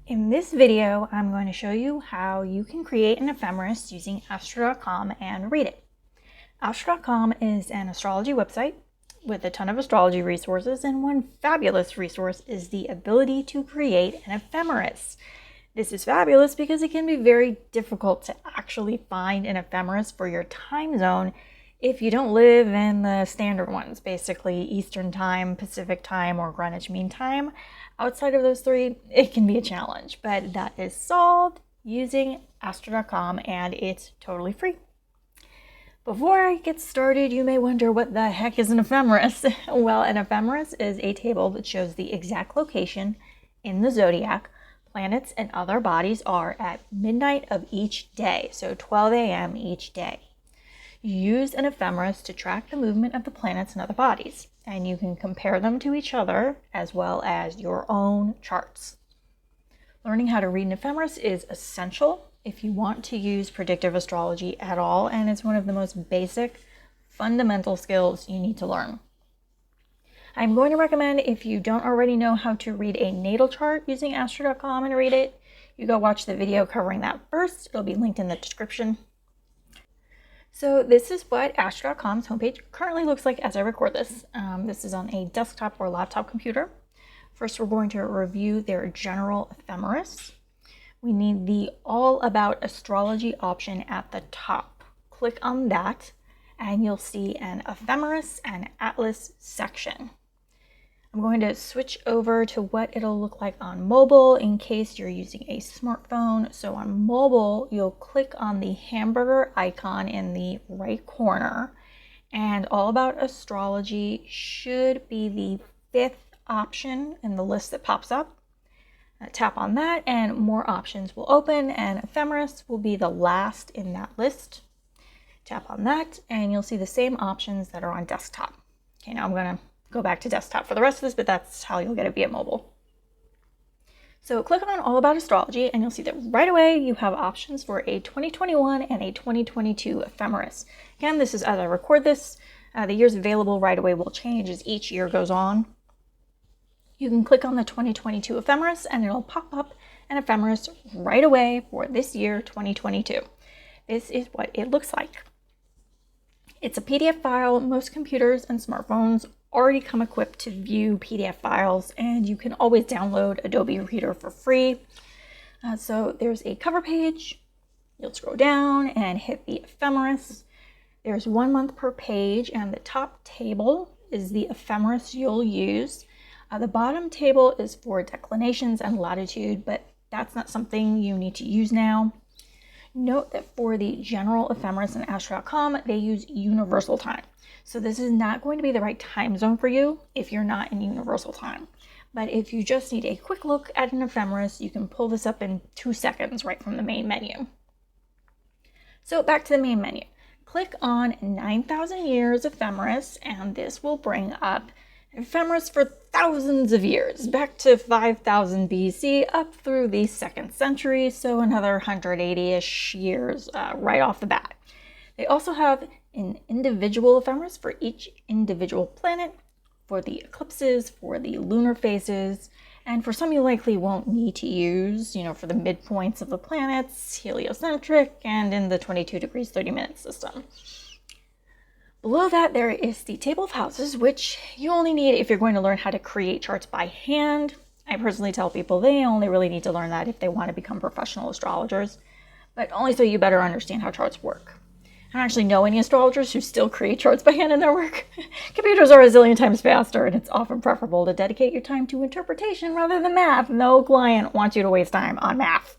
In this video, I'm going to show you how you can create an ephemeris using Astro.com and read it. Astro.com is an astrology website with a ton of astrology resources, and one fabulous resource is the ability to create an ephemeris. This is fabulous because it can be very difficult to actually find an ephemeris for your time zone if you don't live in the standard ones, basically Eastern Time, Pacific Time, or Greenwich Mean Time. Outside of those three, it can be a challenge, but that is solved using Astro.com, and it's totally free. Before I get started, you may wonder what the heck is an ephemeris. Well, an ephemeris is a table that shows the exact location in the zodiac planets and other bodies are at midnight of each day, so 12 a.m. each day. You use an ephemeris to track the movement of the planets and other bodies, and you can compare them to each other as well as your own charts. Learning how to read an ephemeris is essential if you want to use predictive astrology at all, and it's one of the most basic, fundamental skills you need to learn. I'm going to recommend, if you don't already know how to read a natal chart using Astro.com and read it, you go watch the video covering that first. It'll be linked in the description. So this is what Astro.com's homepage currently looks like as I record this. This is on a desktop or laptop computer. First, we're going to review their general ephemeris. We need the All About Astrology option at the top. Click on that, and you'll see an ephemeris and atlas section. I'm going to switch over to what it'll look like on mobile in case you're using a smartphone. So on mobile, you'll click on the hamburger icon in the right corner, and All About Astrology should be the fifth option in the list that pops up. Tap on that and more options will open, and ephemeris will be the last in that list. Tap on that and you'll see the same options that are on desktop. Okay, now I'm going to go back to desktop for the rest of this, but that's how you'll get it via mobile. So click on All About Astrology and you'll see that right away you have options for a 2021 and a 2022 ephemeris. Again, this is as I record this. The years available right away will change as each year goes on. You can click on the 2022 ephemeris and it'll pop up an ephemeris right away for this year, 2022. This is what it looks like. It's a PDF file. Most computers and smartphones already come equipped to view PDF files, and you can always download Adobe Reader for free. So there's a cover page. You'll scroll down and hit the ephemeris. There's 1 month per page, and the top table is the ephemeris you'll use. The bottom table is for declinations and latitude, but that's not something you need to use now. Note that for the general ephemeris in Astro.com, they use universal time. So this is not going to be the right time zone for you if you're not in universal time. But if you just need a quick look at an ephemeris, you can pull this up in 2 seconds right from the main menu. So back to the main menu. Click on 9,000 years ephemeris, and this will bring up ephemeris for thousands of years, back to 5000 BC up through the 2nd century, so another 180-ish years right off the bat. They also have an individual ephemeris for each individual planet, for the eclipses, for the lunar phases, and for some you likely won't need to use, for the midpoints of the planets, heliocentric, and in the 22 degrees 30 minutes system. Below that, there is the table of houses, which you only need if you're going to learn how to create charts by hand. I personally tell people they only really need to learn that if they want to become professional astrologers, but only so you better understand how charts work. I don't actually know any astrologers who still create charts by hand in their work. Computers are a zillion times faster, and it's often preferable to dedicate your time to interpretation rather than math. No client wants you to waste time on math.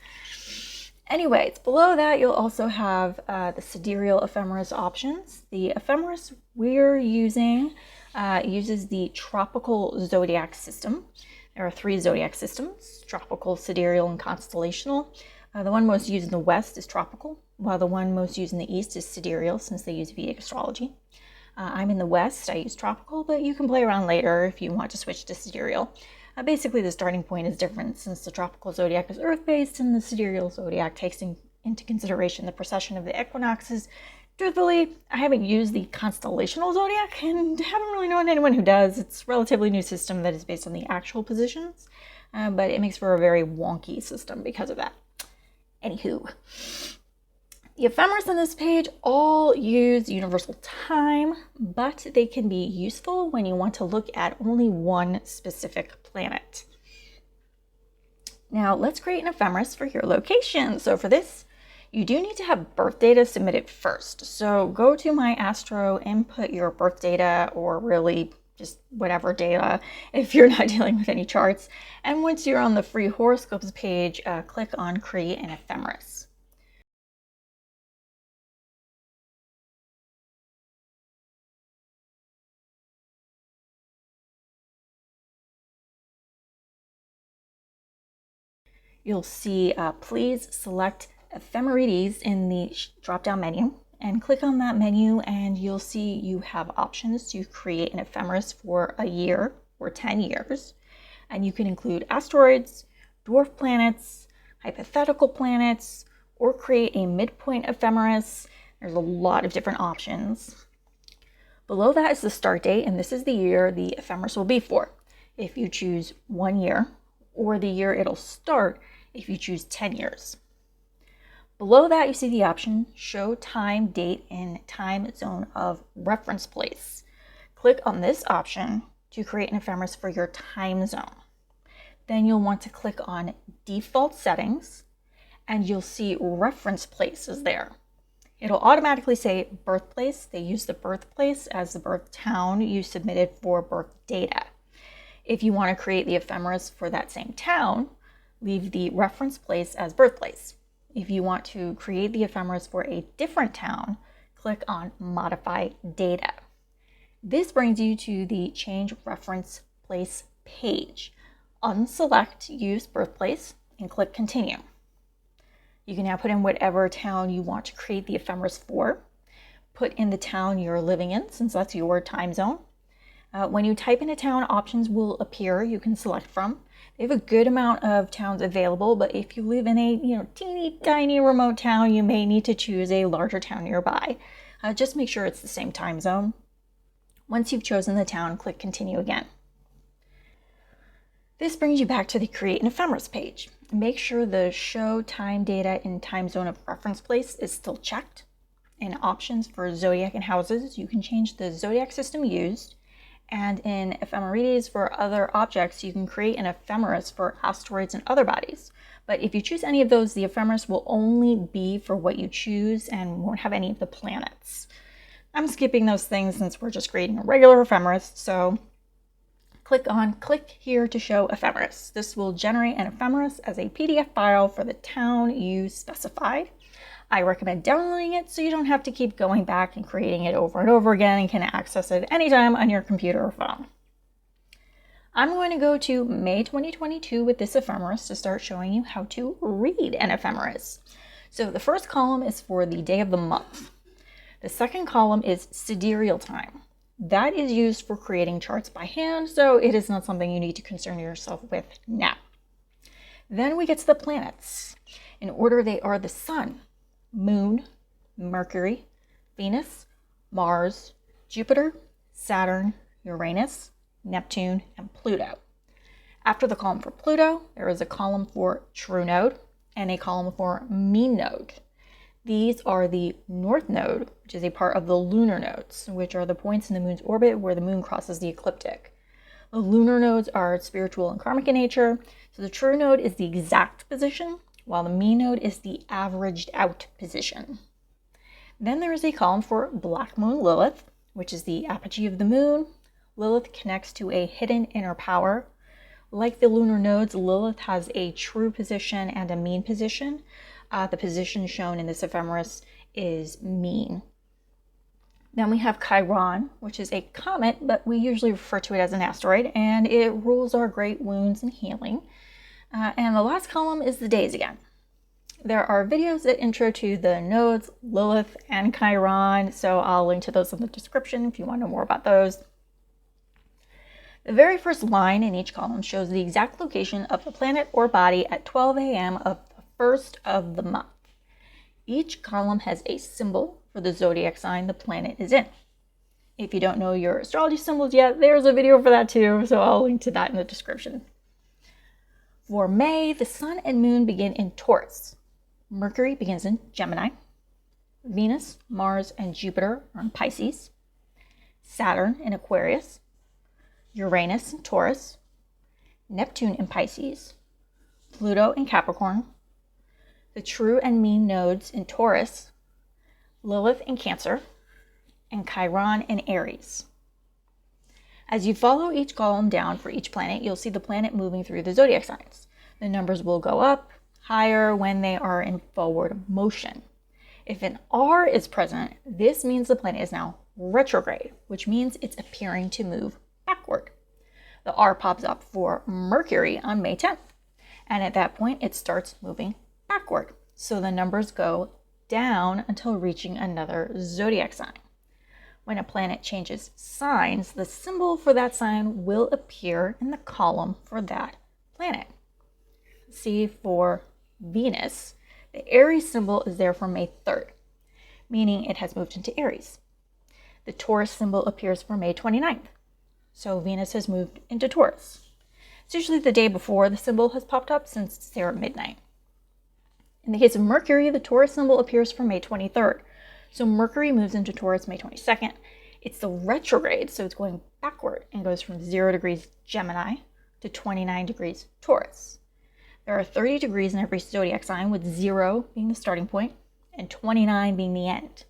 Anyways, below that, you'll also have the sidereal ephemeris options. The ephemeris we're using uses the tropical zodiac system. There are 3 zodiac systems: tropical, sidereal, and constellational. The one most used in the West is tropical, while the one most used in the East is sidereal, since they use Vedic astrology. I'm in the West. I use tropical, but you can play around later if you want to switch to sidereal. Basically, the starting point is different since the tropical zodiac is Earth-based and the sidereal zodiac takes into consideration the precession of the equinoxes. Truthfully, I haven't used the constellational zodiac and haven't really known anyone who does. It's a relatively new system that is based on the actual positions. but it makes for a very wonky system because of that. Anywho, the ephemeris on this page all use universal time, but they can be useful when you want to look at only one specific planet. Now let's create an ephemeris for your location. So for this, you do need to have birth data submitted first. So go to My Astro, input your birth data, or really just whatever data if you're not dealing with any charts. And once you're on the free horoscopes page, click on Create an Ephemeris. You'll see please select Ephemeris in the drop-down menu, and click on that menu and you'll see you have options to create an ephemeris for a year or 10 years. And you can include asteroids, dwarf planets, hypothetical planets, or create a midpoint ephemeris. There's a lot of different options. Below that is the start date, and this is the year the ephemeris will be for. If you choose 1 year, or the year it'll start if you choose 10 years. Below that, you see the option Show Time, Date, and Time Zone of Reference Place. Click on this option to create an ephemeris for your time zone. Then you'll want to click on Default Settings, and you'll see Reference Places there. It'll automatically say birthplace. They use the birthplace as the birth town you submitted for birth data. If you want to create the ephemeris for that same town, leave the reference place as birthplace. If you want to create the ephemeris for a different town, click on Modify Data. This brings you to the Change Reference Place page. Unselect Use Birthplace and click Continue. You can now put in whatever town you want to create the ephemeris for. Put in the town you're living in, since that's your time zone. When you type in a town, options will appear you can select from. They have a good amount of towns available, but if you live in a teeny tiny remote town, you may need to choose a larger town nearby. Just make sure it's the same time zone. Once you've chosen the town, click Continue again. This brings you back to the Create an Ephemeris page. Make sure the Show Time Data in Time Zone of Reference Place is still checked. In Options for Zodiac and Houses, you can change the zodiac system used. And in Ephemeris for other objects, you can create an ephemeris for asteroids and other bodies. But if you choose any of those, the ephemeris will only be for what you choose and won't have any of the planets. I'm skipping those things since we're just creating a regular ephemeris, so click here to show ephemeris. This will generate an ephemeris as a PDF file for the town you specified. I recommend downloading it so you don't have to keep going back and creating it over and over again and can access it anytime on your computer or phone. I'm going to go to May 2022 with this ephemeris to start showing you how to read an ephemeris. So the first column is for the day of the month. The second column is sidereal time. That is used for creating charts by hand, so it is not something you need to concern yourself with now. Then we get to the planets. In order, they are the Sun, Moon, Mercury, Venus, Mars, Jupiter, Saturn, Uranus, Neptune, and Pluto. After the column for Pluto, there is a column for True Node and a column for Mean Node. These are the North Node, which is a part of the lunar nodes, which are the points in the moon's orbit where the moon crosses the ecliptic. The lunar nodes are spiritual and karmic in nature, so the True Node is the exact position, while the Mean Node is the averaged out position. Then there is a column for Black Moon Lilith, which is the apogee of the moon. Lilith connects to a hidden inner power. Like the lunar nodes, Lilith has a true position and a mean position. The position shown in this ephemeris is mean. Then we have Chiron, which is a comet, but we usually refer to it as an asteroid, and it rules our great wounds and healing. And the last column is the days again. There are videos that intro to the nodes, Lilith, and Chiron, so I'll link to those in the description if you want to know more about those. The very first line in each column shows the exact location of the planet or body at 12 a.m. of the first of the month. Each column has a symbol for the zodiac sign the planet is in. If you don't know your astrology symbols yet, there's a video for that too, so I'll link to that in the description. For May, the Sun and Moon begin in Taurus. Mercury begins in Gemini. Venus, Mars, and Jupiter are in Pisces. Saturn in Aquarius. Uranus in Taurus. Neptune in Pisces. Pluto in Capricorn. The true and mean nodes in Taurus. Lilith in Cancer. And Chiron in Aries. As you follow each column down for each planet, you'll see the planet moving through the zodiac signs. The numbers will go up higher when they are in forward motion. If an R is present, this means the planet is now retrograde, which means it's appearing to move backward. The R pops up for Mercury on May 10th, and at that point it starts moving backward. So the numbers go down until reaching another zodiac sign. When a planet changes signs, the symbol for that sign will appear in the column for that planet. See, for Venus, the Aries symbol is there for May 3rd, meaning it has moved into Aries. The Taurus symbol appears for May 29th, so Venus has moved into Taurus. It's usually the day before the symbol has popped up since it's there at midnight. In the case of Mercury, the Taurus symbol appears for May 23rd. So Mercury moves into Taurus May 22nd. It's the retrograde, so it's going backward and goes from 0 degrees Gemini to 29 degrees Taurus. There are 30 degrees in every zodiac sign, with 0 being the starting point and 29 being the end.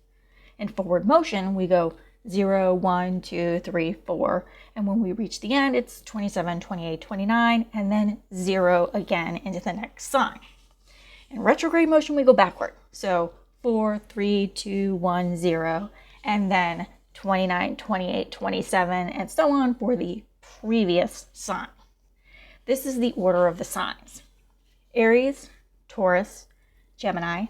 In forward motion, we go 0, 1, 2, 3, 4, and when we reach the end, it's 27, 28, 29, and then 0 again into the next sign. In retrograde motion, we go backward. So 4, 3, 2, 1, 0, and then 29, 28, 27, and so on for the previous sign. This is the order of the signs: Aries, Taurus, Gemini,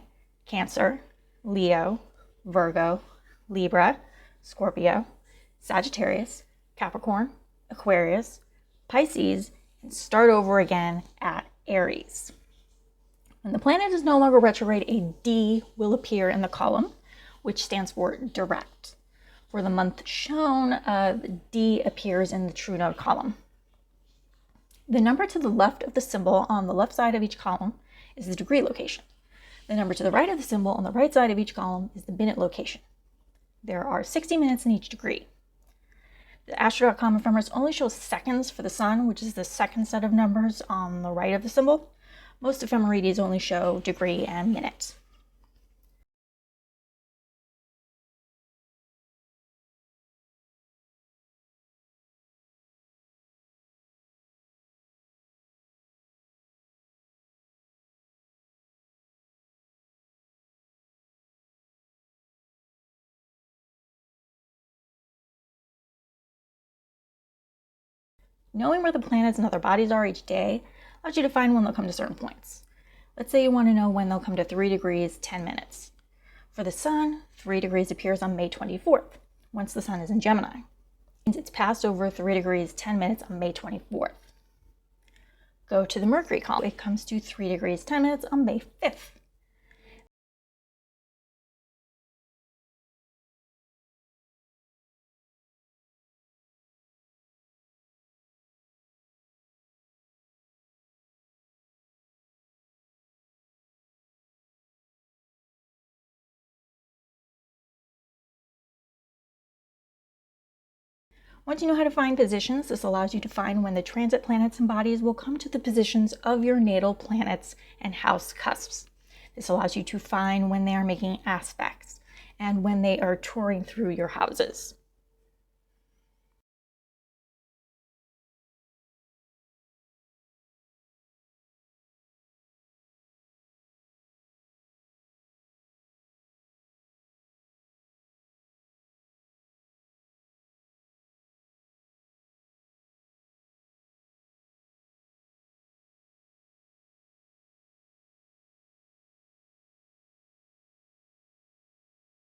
Cancer, Leo, Virgo, Libra, Scorpio, Sagittarius, Capricorn, Aquarius, Pisces, and start over again at Aries. When the planet is no longer retrograde, a D will appear in the column, which stands for direct. For the month shown, D appears in the true node column. The number to the left of the symbol on the left side of each column is the degree location. The number to the right of the symbol on the right side of each column is the minute location. There are 60 minutes in each degree. The Astro.com ephemeris only shows seconds for the sun, which is the second set of numbers on the right of the symbol. Most ephemerides only show degree and minute. Knowing where the planets and other bodies are each day allows you to find when they'll come to certain points. Let's say you want to know when they'll come to 3 degrees, 10 minutes. For the sun, 3 degrees appears on May 24th, once the sun is in Gemini. It means it's passed over 3 degrees, 10 minutes on May 24th. Go to the Mercury column. It comes to 3 degrees, 10 minutes on May 5th. Once you know how to find positions, this allows you to find when the transit planets and bodies will come to the positions of your natal planets and house cusps. This allows you to find when they are making aspects and when they are touring through your houses.